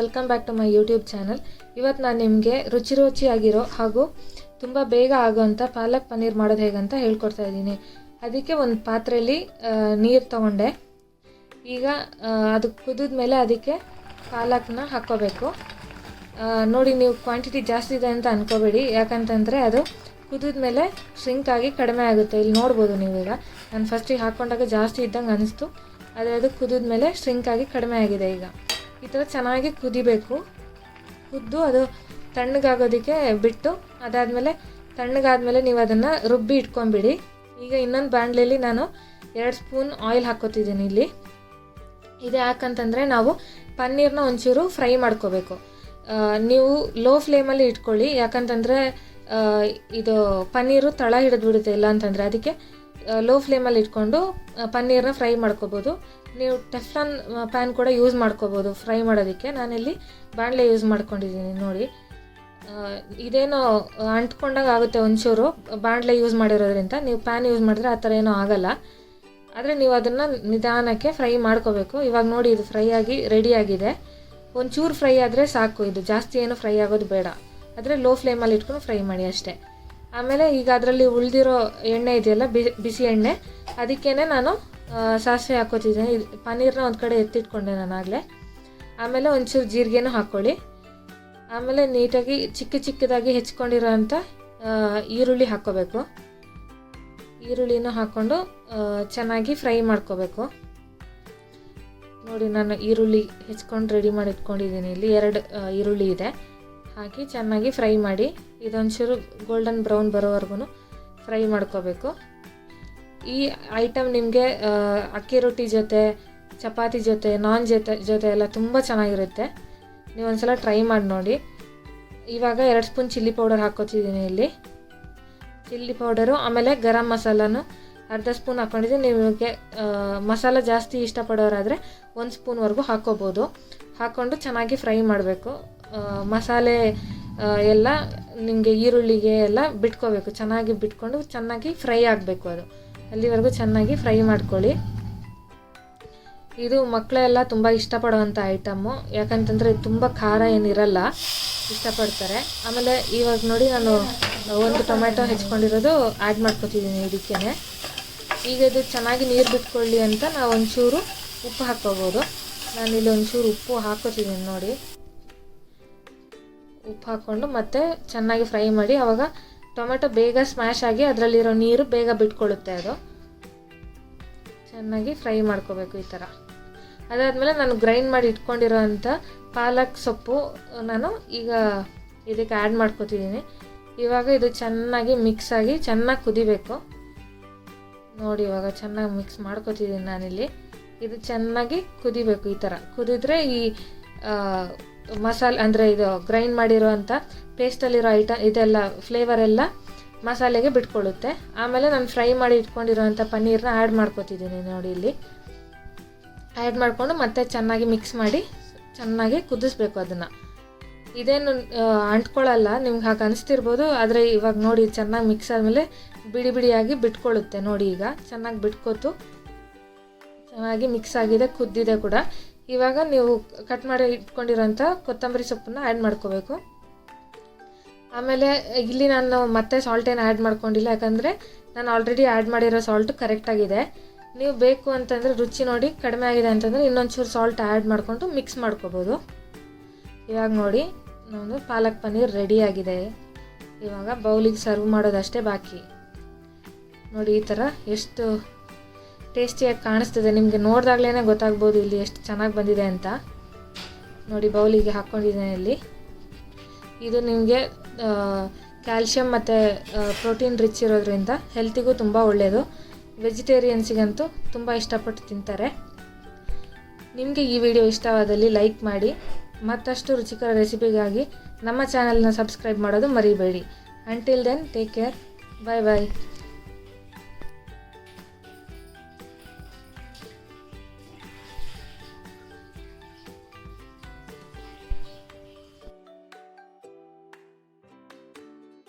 Welcome back to my YouTube channel. ಇವತ್ತು ನಾನು ನಿಮಗೆ ರುಚಿಯಾಗಿರೋ ಹಾಗೂ ತುಂಬ ಬೇಗ ಆಗೋವಂಥ ಪಾಲಕ್ ಪನ್ನೀರ್ ಮಾಡೋದು ಹೇಗಂತ ಹೇಳ್ಕೊಡ್ತಾ ಇದ್ದೀನಿ. ಅದಕ್ಕೆ ಒಂದು ಪಾತ್ರೆಯಲ್ಲಿ ನೀರು ತೊಗೊಂಡೆ. ಈಗ ಅದು ಕುದಿದ ಮೇಲೆ ಅದಕ್ಕೆ ಪಾಲಕ್ನ ಹಾಕ್ಕೋಬೇಕು. ನೋಡಿ, ನೀವು ಕ್ವಾಂಟಿಟಿ ಜಾಸ್ತಿ ಇದೆ ಅಂತ ಅಂದ್ಕೋಬೇಡಿ, ಯಾಕಂತಂದರೆ ಅದು ಕುದಿದ ಮೇಲೆ ಶ್ರಿಂಕ್ ಆಗಿ ಕಡಿಮೆ ಆಗುತ್ತೆ. ಇಲ್ಲಿ ನೋಡ್ಬೋದು ನೀವೀಗ, ನಾನು ಫಸ್ಟಿಗೆ ಹಾಕ್ಕೊಂಡಾಗ ಜಾಸ್ತಿ ಇದ್ದಂಗೆ ಅನಿಸ್ತು, ಆದರೆ ಅದು ಕುದಿದ ಮೇಲೆ ಶ್ರಿಂಕ್ ಆಗಿ ಕಡಿಮೆ ಆಗಿದೆ. ಈಗ ಈ ಥರ ಚೆನ್ನಾಗಿ ಕುದಿಬೇಕು. ಕುದ್ದು ಅದು ತಣ್ಣಗಾಗೋದಕ್ಕೆ ಬಿಟ್ಟು, ಅದಾದಮೇಲೆ ತಣ್ಣಗಾದ್ಮೇಲೆ ನೀವು ಅದನ್ನು ರುಬ್ಬಿ ಇಟ್ಕೊಂಬಿಡಿ. ಈಗ ಇನ್ನೊಂದು ಬಾಣಲೆಯಲ್ಲಿ ನಾನು 2 ಸ್ಪೂನ್ ಆಯಿಲ್ ಹಾಕ್ಕೋತಿದ್ದೀನಿ. ಇಲ್ಲಿ ಇದು ಯಾಕಂತಂದರೆ ನಾವು ಪನ್ನೀರ್ನ ಒಂಚೂರು ಫ್ರೈ ಮಾಡ್ಕೋಬೇಕು. ನೀವು ಲೋ ಫ್ಲೇಮಲ್ಲಿ ಇಟ್ಕೊಳ್ಳಿ, ಯಾಕಂತಂದರೆ ಇದು ಪನ್ನೀರು ತಳ ಹಿಡಿದ್ಬಿಡುತ್ತೆ ಇಲ್ಲ ಅಂತಂದರೆ. ಅದಕ್ಕೆ ಲೋ ಫ್ಲೇಮಲ್ಲಿ ಇಟ್ಕೊಂಡು ಪನ್ನೀರನ್ನ ಫ್ರೈ ಮಾಡ್ಕೋಬೋದು. ನೀವು ಟೆಫ್ಲಾನ್ ಪ್ಯಾನ್ ಕೂಡ ಯೂಸ್ ಮಾಡ್ಕೋಬೋದು ಫ್ರೈ ಮಾಡೋದಕ್ಕೆ. ನಾನಿಲ್ಲಿ ಬಾಣಲೆ ಯೂಸ್ ಮಾಡ್ಕೊಂಡಿದ್ದೀನಿ. ನೋಡಿ, ಇದೇನೋ ಅಂಟ್ಕೊಂಡಾಗ ಆಗುತ್ತೆ ಒಂಚೂರು ಬಾಣಲೆ ಯೂಸ್ ಮಾಡಿರೋದ್ರಿಂದ. ನೀವು ಪ್ಯಾನ್ ಯೂಸ್ ಮಾಡಿದ್ರೆ ಆ ಥರ ಏನೂ ಆಗಲ್ಲ, ಆದರೆ ನೀವು ಅದನ್ನು ನಿಧಾನಕ್ಕೆ ಫ್ರೈ ಮಾಡ್ಕೋಬೇಕು. ಇವಾಗ ನೋಡಿ, ಇದು ಫ್ರೈ ಆಗಿ ರೆಡಿಯಾಗಿದೆ. ಒಂಚೂರು ಫ್ರೈ ಆದರೆ ಸಾಕು, ಇದು ಜಾಸ್ತಿ ಏನು ಫ್ರೈ ಆಗೋದು ಬೇಡ. ಆದರೆ ಲೋ ಫ್ಲೇಮಲ್ಲಿ ಇಟ್ಕೊಂಡು ಫ್ರೈ ಮಾಡಿ ಅಷ್ಟೇ. ಆಮೇಲೆ ಈಗ ಅದರಲ್ಲಿ ಉಳಿದಿರೋ ಎಣ್ಣೆ ಇದೆಯಲ್ಲ, ಬಿಸಿ ಎಣ್ಣೆ, ಅದಕ್ಕೇ ನಾನು ಸಾಸಿವೆ ಹಾಕೋತಿದ್ದೀನಿ. ಪನ್ನೀರ್ನ ಒಂದು ಕಡೆ ಎತ್ತಿಟ್ಕೊಂಡೆ ನಾನು ಆಗಲೇ. ಆಮೇಲೆ ಒಂಚೂರು ಜೀರಿಗೆನೂ ಹಾಕ್ಕೊಳ್ಳಿ. ಆಮೇಲೆ ನೀಟಾಗಿ ಚಿಕ್ಕದಾಗಿ ಹೆಚ್ಕೊಂಡಿರೋಂಥ ಈರುಳ್ಳಿ ಹಾಕ್ಕೋಬೇಕು. ಈರುಳ್ಳಿನೂ ಹಾಕ್ಕೊಂಡು ಚೆನ್ನಾಗಿ ಫ್ರೈ ಮಾಡ್ಕೋಬೇಕು. ನೋಡಿ, ನಾನು ಈರುಳ್ಳಿ ಹೆಚ್ಕೊಂಡು ರೆಡಿ ಮಾಡಿ ಇಟ್ಕೊಂಡಿದ್ದೀನಿ. ಇಲ್ಲಿ 2 ಈರುಳ್ಳಿ ಇದೆ, ಹಾಕಿ ಚೆನ್ನಾಗಿ ಫ್ರೈ ಮಾಡಿ. ಇದೊಂಚೂರು ಗೋಲ್ಡನ್ ಬ್ರೌನ್ ಬರೋವರೆಗೂ ಫ್ರೈ ಮಾಡ್ಕೋಬೇಕು. ಈ ಐಟಮ್ ನಿಮಗೆ ಅಕ್ಕಿ ರೊಟ್ಟಿ ಜೊತೆ, ಚಪಾತಿ ಜೊತೆ, ನಾನ್ ಜೊತೆ ಎಲ್ಲ ತುಂಬ ಚೆನ್ನಾಗಿರುತ್ತೆ. ನೀವು ಒಂದ್ಸಲ ಟ್ರೈ ಮಾಡಿ ನೋಡಿ. ಇವಾಗ 2 ಸ್ಪೂನ್ ಚಿಲ್ಲಿ ಪೌಡರ್ ಹಾಕ್ಕೋತಿದ್ದೀನಿ. ಇಲ್ಲಿ ಚಿಲ್ಲಿ ಪೌಡರು, ಆಮೇಲೆ ಗರಂ ಮಸಾಲನು ಅರ್ಧ ಸ್ಪೂನ್ ಹಾಕ್ಕೊಂಡಿದ್ದೀನಿ. ನಿಮಗೆ ಮಸಾಲ ಜಾಸ್ತಿ ಇಷ್ಟಪಡೋರಾದರೆ 1 ಸ್ಪೂನ್ವರೆಗೂ ಹಾಕ್ಕೋಬೋದು. ಹಾಕ್ಕೊಂಡು ಚೆನ್ನಾಗಿ ಫ್ರೈ ಮಾಡಬೇಕು. ಮಸಾಲೆ ಎಲ್ಲ ನಿಮಗೆ ಈರುಳ್ಳಿಗೆ ಎಲ್ಲ ಬಿಟ್ಕೋಬೇಕು. ಚೆನ್ನಾಗಿ ಬಿಟ್ಕೊಂಡು ಚೆನ್ನಾಗಿ ಫ್ರೈ ಆಗಬೇಕು. ಅದು ಅಲ್ಲಿವರೆಗೂ ಚೆನ್ನಾಗಿ ಫ್ರೈ ಮಾಡ್ಕೊಳ್ಳಿ. ಇದು ಮಕ್ಕಳೆಲ್ಲ ತುಂಬ ಇಷ್ಟಪಡೋವಂಥ ಐಟಮ್ಮು, ಯಾಕಂತಂದರೆ ತುಂಬ ಖಾರ ಏನಿರಲ್ಲ, ಇಷ್ಟಪಡ್ತಾರೆ. ಆಮೇಲೆ ಇವಾಗ ನೋಡಿ, ನಾನು 1 ಟೊಮೆಟೊ ಹೆಚ್ಕೊಂಡಿರೋದು ಆ್ಯಡ್ ಮಾಡ್ಕೊತಿದ್ದೀನಿ ಇದಕ್ಕೇ. ಈಗ ಇದು ಚೆನ್ನಾಗಿ ನೀರು ಬಿಟ್ಕೊಳ್ಳಿ ಅಂತ ನಾವು ಒಂಚೂರು ಉಪ್ಪು ಹಾಕ್ಕೋಬೋದು. ನಾನಿಲ್ಲಿ ಒಂಚೂರು ಉಪ್ಪು ಹಾಕ್ಕೋತಿದ್ದೀನಿ. ನೋಡಿ, ಉಪ್ಪು ಹಾಕ್ಕೊಂಡು ಮತ್ತೆ ಚೆನ್ನಾಗಿ ಫ್ರೈ ಮಾಡಿ. ಆವಾಗ ಟೊಮೆಟೊ ಬೇಗ ಸ್ಮ್ಯಾಶ್ ಆಗಿ ಅದರಲ್ಲಿರೋ ನೀರು ಬೇಗ ಬಿಟ್ಕೊಳ್ಳುತ್ತೆ. ಅದು ಚೆನ್ನಾಗಿ ಫ್ರೈ ಮಾಡ್ಕೋಬೇಕು ಈ ಥರ. ಅದಾದಮೇಲೆ ನಾನು ಗ್ರೈಂಡ್ ಮಾಡಿ ಇಟ್ಕೊಂಡಿರೋ ಅಂಥ ಪಾಲಕ್ ಸೊಪ್ಪು ನಾನು ಈಗ ಇದಕ್ಕೆ ಆ್ಯಡ್ ಮಾಡ್ಕೊತಿದ್ದೀನಿ. ಇವಾಗ ಇದು ಚೆನ್ನಾಗಿ ಮಿಕ್ಸ್ ಆಗಿ ಚೆನ್ನಾಗಿ ಕುದಿಬೇಕು. ನೋಡಿ, ಇವಾಗ ಚೆನ್ನಾಗಿ ಮಿಕ್ಸ್ ಮಾಡ್ಕೊತಿದ್ದೀನಿ ನಾನಿಲ್ಲಿ. ಇದು ಚೆನ್ನಾಗಿ ಕುದಿಬೇಕು. ಈ ಥರ ಕುದಿದ್ರೆ ಈ ಮಸಾಲೆ ಅಂದರೆ ಇದು ಗ್ರೈಂಡ್ ಮಾಡಿರೋ ಅಂಥ ಪೇಸ್ಟಲ್ಲಿರೋ ಇದೆಲ್ಲ ಫ್ಲೇವರ್ ಎಲ್ಲ ಮಸಾಲೆಗೆ ಬಿಟ್ಕೊಳ್ಳುತ್ತೆ. ಆಮೇಲೆ ನಾನು ಫ್ರೈ ಮಾಡಿ ಇಟ್ಕೊಂಡಿರೋಂಥ ಪನ್ನೀರನ್ನ ಆ್ಯಡ್ ಮಾಡ್ಕೊತಿದ್ದೀನಿ. ನೋಡಿ, ಇಲ್ಲಿ ಆ್ಯಡ್ ಮಾಡಿಕೊಂಡು ಮತ್ತೆ ಚೆನ್ನಾಗಿ ಮಿಕ್ಸ್ ಮಾಡಿ ಚೆನ್ನಾಗಿ ಕುದಿಸ್ಬೇಕು ಅದನ್ನು. ಇದೇನು ಅಂಟ್ಕೊಳ್ಳಲ್ಲ, ನಿಮ್ಗೆ ಹಾಗೆ ಅನಿಸ್ತಿರ್ಬೋದು, ಆದರೆ ಇವಾಗ ನೋಡಿ ಚೆನ್ನಾಗಿ ಮಿಕ್ಸ್ ಆದಮೇಲೆ ಬಿಡಿಯಾಗಿ ಬಿಟ್ಕೊಳ್ಳುತ್ತೆ. ನೋಡಿ, ಈಗ ಚೆನ್ನಾಗಿ ಬಿಟ್ಕೋತು, ಚೆನ್ನಾಗಿ ಮಿಕ್ಸ್ ಆಗಿದೆ, ಕುದ್ದಿದೆ ಕೂಡ. ಇವಾಗ ನೀವು ಕಟ್ ಮಾಡಿ ಇಟ್ಕೊಂಡಿರೋಂಥ ಕೊತ್ತಂಬರಿ ಸೊಪ್ಪನ್ನು ಆ್ಯಡ್ ಮಾಡ್ಕೋಬೇಕು. ಆಮೇಲೆ ಇಲ್ಲಿ ನಾನು ಮತ್ತೆ ಸಾಲ್ಟ್ ಏನು ಆ್ಯಡ್ ಮಾಡ್ಕೊಂಡಿಲ್ಲ, ಯಾಕಂದರೆ ನಾನು ಆಲ್ರೆಡಿ ಆ್ಯಡ್ ಮಾಡಿರೋ ಸಾಲ್ಟು ಕರೆಕ್ಟಾಗಿದೆ. ನೀವು ಬೇಕು ಅಂತಂದರೆ ರುಚಿ ನೋಡಿ ಕಡಿಮೆ ಆಗಿದೆ ಅಂತಂದರೆ ಇನ್ನೊಂಚೂರು ಸಾಲ್ಟ್ ಆ್ಯಡ್ ಮಾಡಿಕೊಂಡು ಮಿಕ್ಸ್ ಮಾಡ್ಕೋಬೋದು. ಇವಾಗ ನೋಡಿ, ನಮ್ಮದು ಪಾಲಕ್ ಪನ್ನೀರ್ ರೆಡಿಯಾಗಿದೆ. ಇವಾಗ ಬೌಲಿಗೆ ಸರ್ವ್ ಮಾಡೋದಷ್ಟೇ ಬಾಕಿ. ನೋಡಿ, ಈ ಥರ ಎಷ್ಟು ಟೇಸ್ಟಿಯಾಗಿ ಕಾಣಿಸ್ತಿದೆ. ನಿಮಗೆ ನೋಡಿದಾಗಲೇ ಗೊತ್ತಾಗ್ಬೋದು ಇಲ್ಲಿ ಎಷ್ಟು ಚೆನ್ನಾಗಿ ಬಂದಿದೆ ಅಂತ. ನೋಡಿ, ಬೌಲಿಗೆ ಹಾಕ್ಕೊಂಡಿದ್ದೇನೆ ಇಲ್ಲಿ. ಇದು ನಿಮಗೆ ಕ್ಯಾಲ್ಶಿಯಮ್ ಮತ್ತು ಪ್ರೋಟೀನ್ ರಿಚ್ ಇರೋದ್ರಿಂದ ಹೆಲ್ತಿಗೂ ತುಂಬ ಒಳ್ಳೆಯದು. ವೆಜಿಟೇರಿಯನ್ಸಿಗಂತೂ ತುಂಬ ಇಷ್ಟಪಟ್ಟು ತಿಂತಾರೆ. ನಿಮಗೆ ಈ ವಿಡಿಯೋ ಇಷ್ಟವಾದಲ್ಲಿ ಲೈಕ್ ಮಾಡಿ. ಮತ್ತಷ್ಟು ರುಚಿಕರ ರೆಸಿಪಿಗಾಗಿ ನಮ್ಮ ಚಾನಲ್ನ ಸಬ್ಸ್ಕ್ರೈಬ್ ಮಾಡೋದು ಮರಿಬೇಡಿ. ಅಂಟಿಲ್ ದೆನ್, ಟೇಕ್ ಕೇರ್, ಬಾಯ್ ಬಾಯ್.